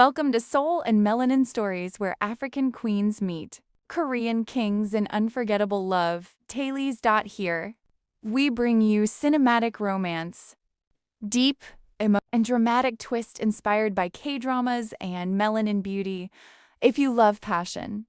Welcome to Soul and Melanin Stories, where African queens meet Korean kings in unforgettable love. Tailies. Here, we bring you cinematic romance, deep, and dramatic twist inspired by K-dramas and melanin beauty. If you love passion,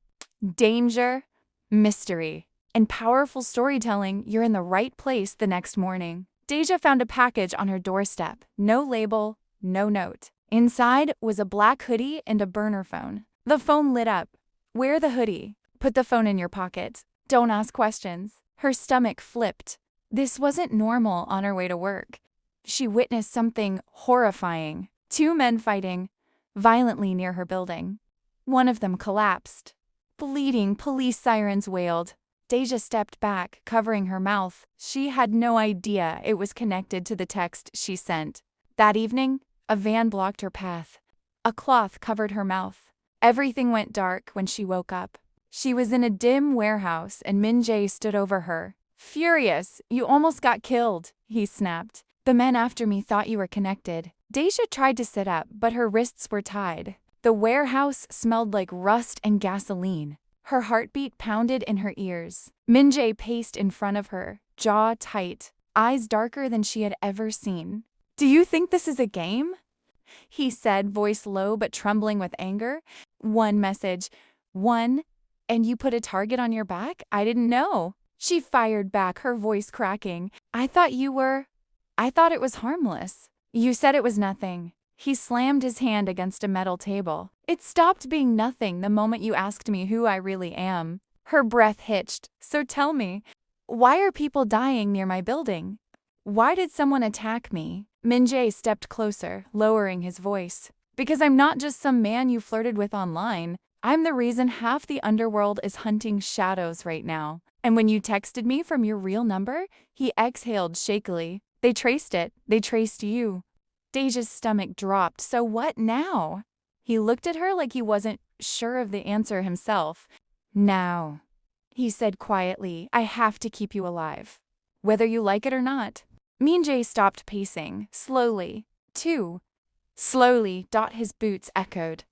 danger, mystery, and powerful storytelling, you're in the right place the next morning. Deja found a package on her doorstep. No label, no note. Inside was a black hoodie and a burner phone. The phone lit up. Wear the hoodie. Put the phone in your pocket. Don't ask questions. Her stomach flipped. This wasn't normal on her way to work. She witnessed something horrifying. Two men fighting violently near her building. One of them collapsed. Bleeding, police sirens wailed. Deja stepped back, covering her mouth. She had no idea it was connected to the text she sent. That evening, a van blocked her path. A cloth covered her mouth. Everything went dark when she woke up. She was in a dim warehouse and Min Jae stood over her. Furious, "You almost got killed," he snapped. "The men after me thought you were connected." Deja tried to sit up, but her wrists were tied. The warehouse smelled like rust and gasoline. Her heartbeat pounded in her ears. Min Jae paced in front of her, jaw tight, eyes darker than she had ever seen. "Do you think this is a game?" he said, voice low but trembling with anger. "One message. One, and you put a target on your back? I didn't know." She fired back, her voice cracking. I thought it was harmless." "You said it was nothing." He slammed his hand against a metal table. "It stopped being nothing the moment you asked me who I really am." Her breath hitched. "So tell me, why are people dying near my building? Why did someone attack me?" Min Jae stepped closer, lowering his voice. "Because I'm not just some man you flirted with online. I'm the reason half the underworld is hunting shadows right now. And when you texted me from your real number," he exhaled shakily, "they traced it. They traced you." Deja's stomach dropped. "So what now?" He looked at her like he wasn't sure of the answer himself. "Now," he said quietly, "I have to keep you alive, whether you like it or not." Min Jae stopped pacing, slowly, too. Slowly. His boots echoed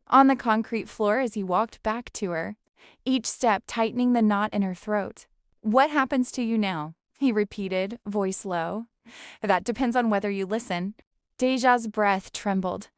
on the concrete floor as he walked back to her, each step tightening the knot in her throat. "What happens to you now?" he repeated, voice low. "That depends on whether you listen." Deja's breath trembled.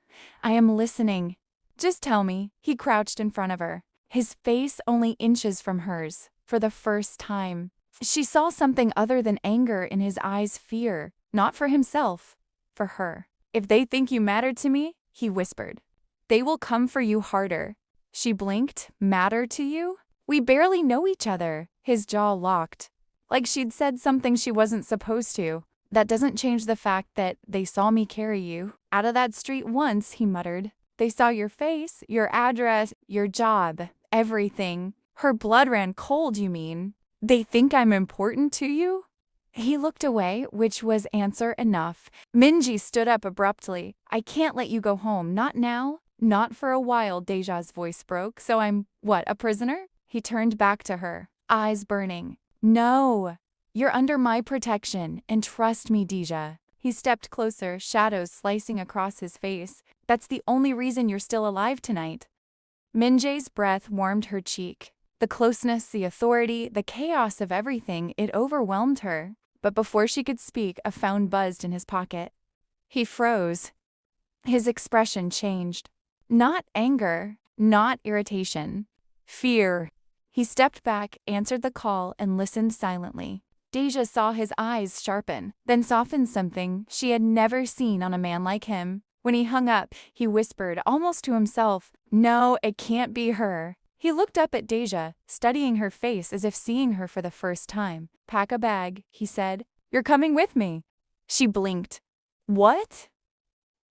"I am listening. Just tell me." He crouched in front of her, his face only inches from hers. For the first time, she saw something other than anger in his eyes, fear, not for himself, for her. "If they think you matter to me," he whispered, "they will come for you harder." She blinked. "Matter to you? We barely know each other." His jaw locked, like she'd said something she wasn't supposed to. "That doesn't change the fact that they saw me carry you out of that street once," he muttered. "They saw your face, your address, your job, everything." Her blood ran cold. "You mean they think I'm important to you?" He looked away, which was answer enough. Min Jae stood up abruptly. "I can't let you go home. Not now. Not for a while." Deja's voice broke. "So I'm, what, a prisoner?" He turned back to her, eyes burning. "No. You're under my protection, and trust me, Deja." He stepped closer, shadows slicing across his face. "That's the only reason you're still alive tonight." Min Jae's breath warmed her cheek. The closeness, the authority, the chaos of everything, it overwhelmed her. But before she could speak, a phone buzzed in his pocket. He froze. His expression changed. Not anger, not irritation. Fear. He stepped back, answered the call, and listened silently. Deja saw his eyes sharpen, then soften, something she had never seen on a man like him. When he hung up, he whispered, almost to himself, "No, it can't be her." He looked up at Deja, studying her face as if seeing her for the first time. "Pack a bag," he said. "You're coming with me." She blinked. "What?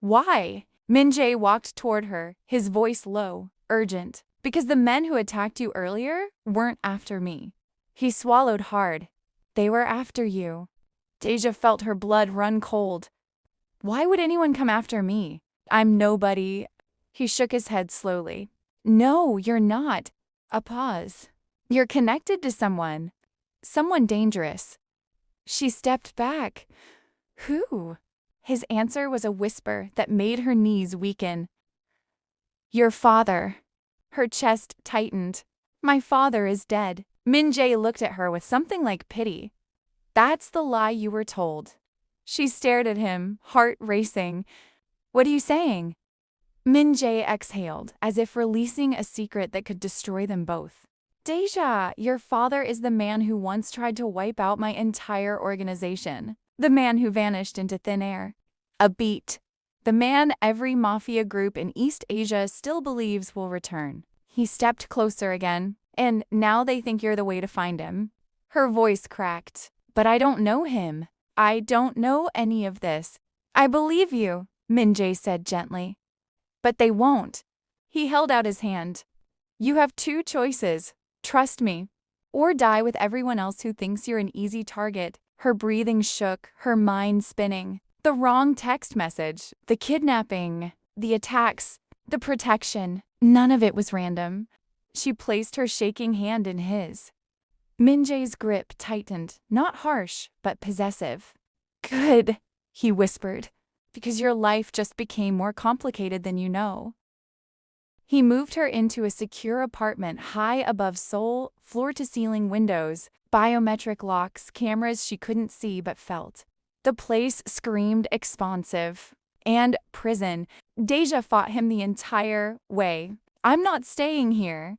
Why?" Min Jae walked toward her, his voice low, urgent. "Because the men who attacked you earlier weren't after me." He swallowed hard. "They were after you." Deja felt her blood run cold. "Why would anyone come after me? I'm nobody." He shook his head slowly. "No, you're not." A pause. "You're connected to someone. Someone dangerous." She stepped back. "Who?" His answer was a whisper that made her knees weaken. Your father. Her chest tightened. My father is dead. Min-jae looked at her with something like pity. That's the lie you were told. She stared at him, heart racing. What are you saying? Min-jae exhaled, as if releasing a secret that could destroy them both. Deja, your father is the man who once tried to wipe out my entire organization. The man who vanished into thin air. A beat. The man every mafia group in East Asia still believes will return. He stepped closer again, and now they think you're the way to find him. Her voice cracked. But I don't know him. I don't know any of this. I believe you, Min-jae said gently. But they won't. He held out his hand. You have two choices. Trust me. Or die with everyone else who thinks you're an easy target. Her breathing shook, her mind spinning. The wrong text message, the kidnapping, the attacks, the protection. None of it was random. She placed her shaking hand in his. Min-jae's grip tightened, not harsh, but possessive. Good, he whispered, because your life just became more complicated than you know. He moved her into a secure apartment high above Seoul, floor-to-ceiling windows, biometric locks, cameras she couldn't see but felt. The place screamed expansive. And prison. Deja fought him the entire way. I'm not staying here.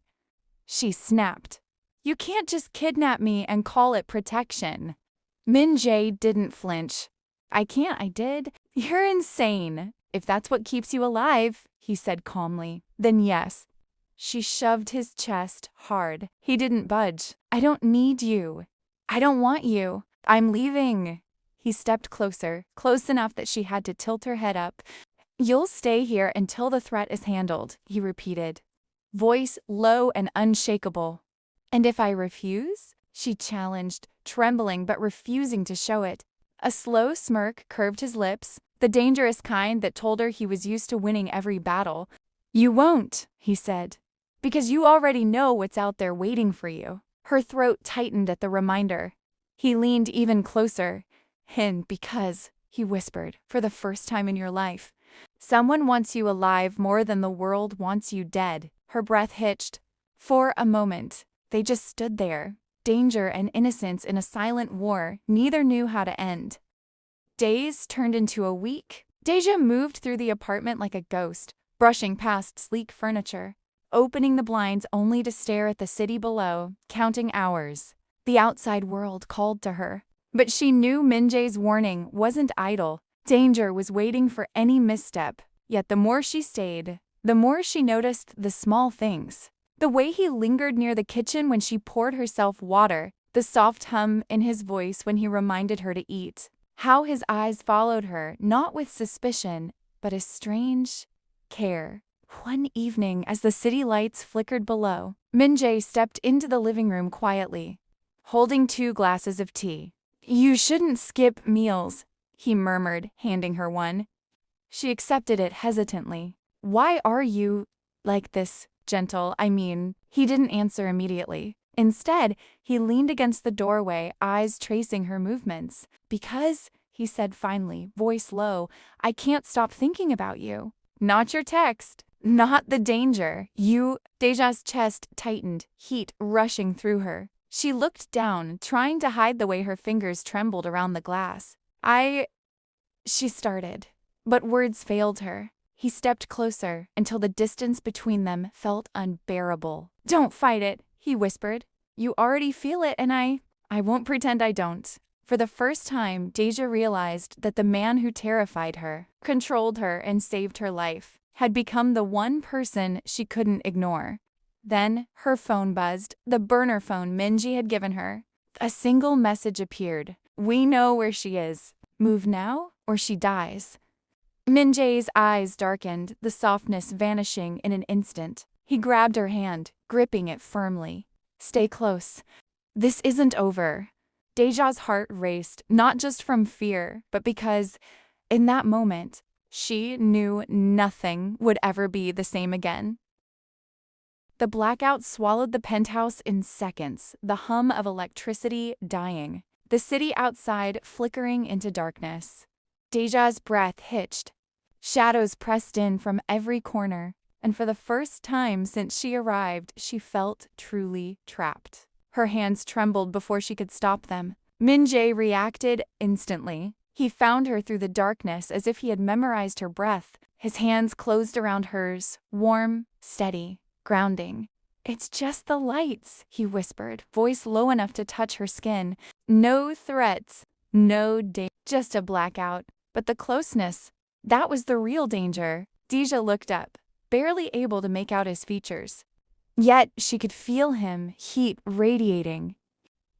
She snapped. You can't just kidnap me and call it protection. Min-jae didn't flinch. I can't, I did. You're insane. If that's what keeps you alive, he said calmly, then yes. She shoved his chest hard. He didn't budge. I don't need you. I don't want you. I'm leaving. He stepped closer, close enough that she had to tilt her head up. You'll stay here until the threat is handled, he repeated. Voice low and unshakable. And if I refuse? She challenged, trembling but refusing to show it. A slow smirk curved his lips, the dangerous kind that told her he was used to winning every battle. You won't, he said, because you already know what's out there waiting for you. Her throat tightened at the reminder. He leaned even closer. And because, he whispered, for the first time in your life, someone wants you alive more than the world wants you dead. Her breath hitched. For a moment, they just stood there. Danger and innocence in a silent war neither knew how to end. Days turned into a week. Deja moved through the apartment like a ghost, brushing past sleek furniture, opening the blinds only to stare at the city below, counting hours. The outside world called to her. But she knew Min-jae's warning wasn't idle. Danger was waiting for any misstep. Yet the more she stayed, the more she noticed the small things. The way he lingered near the kitchen when she poured herself water, the soft hum in his voice when he reminded her to eat. How his eyes followed her, not with suspicion, but a strange care. One evening, as the city lights flickered below, Min-jae stepped into the living room quietly, holding 2 glasses of tea. You shouldn't skip meals, he murmured, handing her one. She accepted it hesitantly. Why are you like this, gentle? He didn't answer immediately. Instead, he leaned against the doorway, eyes tracing her movements. Because, he said finally, voice low, I can't stop thinking about you. Not your text. Not the danger. You. Deja's chest tightened, heat rushing through her. She looked down, trying to hide the way her fingers trembled around the glass. She started, but words failed her. He stepped closer until the distance between them felt unbearable. Don't fight it, he whispered. You already feel it and I won't pretend I don't. For the first time, Deja realized that the man who terrified her, controlled her and saved her life, had become the one person she couldn't ignore. Then, her phone buzzed, the burner phone Min-jae had given her. A single message appeared. We know where she is. Move now, or she dies. Min-jae's eyes darkened, the softness vanishing in an instant. He grabbed her hand, gripping it firmly. Stay close. This isn't over. Deja's heart raced, not just from fear, but because, in that moment, she knew nothing would ever be the same again. The blackout swallowed the penthouse in seconds, the hum of electricity dying, the city outside flickering into darkness. Deja's breath hitched. Shadows pressed in from every corner. and for the first time since she arrived, she felt truly trapped. Her hands trembled before she could stop them. Min-jae reacted instantly. He found her through the darkness as if he had memorized her breath. His hands closed around hers, warm, steady, grounding. "It's just the lights," he whispered, voice low enough to touch her skin. "No threats, no danger, just a blackout." But the closeness, that was the real danger. Deja looked up, barely able to make out his features. Yet she could feel him, heat radiating,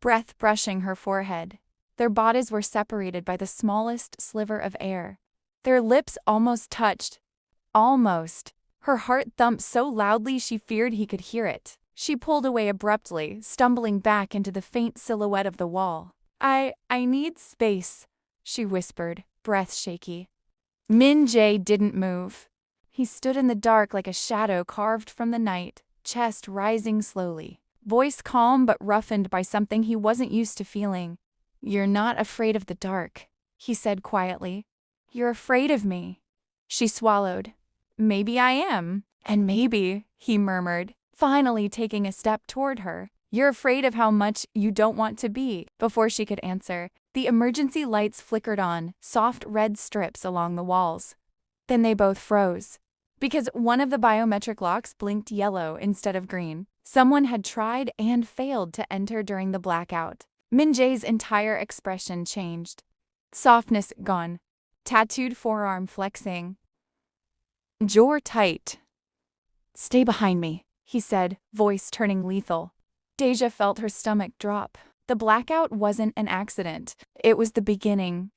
breath brushing her forehead. Their bodies were separated by the smallest sliver of air. Their lips almost touched. Almost. Her heart thumped so loudly she feared he could hear it. She pulled away abruptly, stumbling back into the faint silhouette of the wall. I need space," she whispered, breath shaky. Min-jae didn't move. He stood in the dark like a shadow carved from the night, chest rising slowly, voice calm but roughened by something he wasn't used to feeling. "You're not afraid of the dark," he said quietly. "You're afraid of me." She swallowed. "Maybe I am. And maybe," he murmured, finally taking a step toward her, "you're afraid of how much you don't want to be." Before she could answer, the emergency lights flickered on, soft red strips along the walls. Then they both froze. Because one of the biometric locks blinked yellow instead of green. Someone had tried and failed to enter during the blackout. Min-jae's entire expression changed. Softness gone. Tattooed forearm flexing. Jaw tight. "Stay behind me," he said, voice turning lethal. Deja felt her stomach drop. The blackout wasn't an accident. It was the beginning